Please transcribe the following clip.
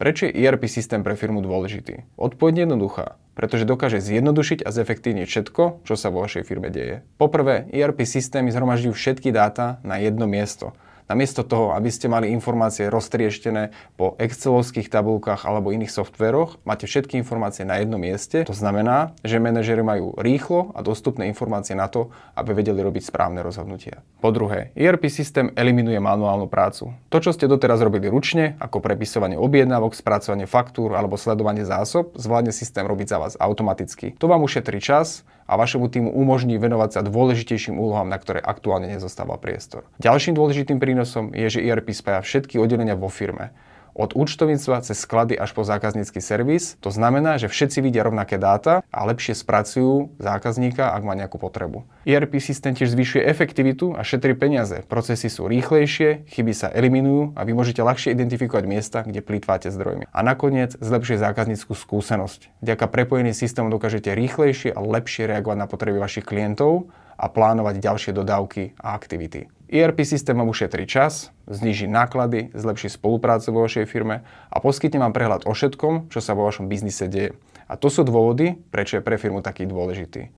Prečo je ERP systém pre firmu dôležitý? Odpoveď je jednoduchá, pretože dokáže zjednodušiť a zefektívniť všetko, čo sa vo vašej firme deje. Poprvé, ERP systémy zhromažďujú všetky dáta na jedno miesto. Namiesto toho, aby ste mali informácie roztrieštené po excelovských tabuľkách alebo iných softvéroch, máte všetky informácie na jednom mieste. To znamená, že manažeri majú rýchlo a dostupné informácie na to, aby vedeli robiť správne rozhodnutia. Po druhé, ERP systém eliminuje manuálnu prácu. To, čo ste doteraz robili ručne, ako prepisovanie objednávok, spracovanie faktúr alebo sledovanie zásob, zvládne systém robiť za vás automaticky. To vám ušetrí čas a vašemu týmu umožní venovať sa dôležitejším úlohám, na ktoré aktuálne nezostáva priestor. Ďalším dôležitým prínosom je, že ERP spája všetky oddelenia vo firme. Od účtovníctva cez sklady až po zákaznícky servis. To znamená, že všetci vidia rovnaké dáta a lepšie spracujú zákazníka, ak má nejakú potrebu. ERP systém tiež zvyšuje efektivitu a šetrí peniaze. Procesy sú rýchlejšie, chyby sa eliminujú a vy môžete ľahšie identifikovať miesta, kde plýtvate zdrojmi. A nakoniec zlepšuje zákaznícku skúsenosť. Vďaka prepojeným systémom dokážete rýchlejšie a lepšie reagovať na potreby vašich klientov a plánovať ďalšie dodávky a aktivity. ERP systém vám ušetrí čas, zníži náklady, zlepší spoluprácu vo vašej firme a poskytne vám prehľad o všetkom, čo sa vo vašom biznise deje. A to sú dôvody, prečo je pre firmu taký dôležitý.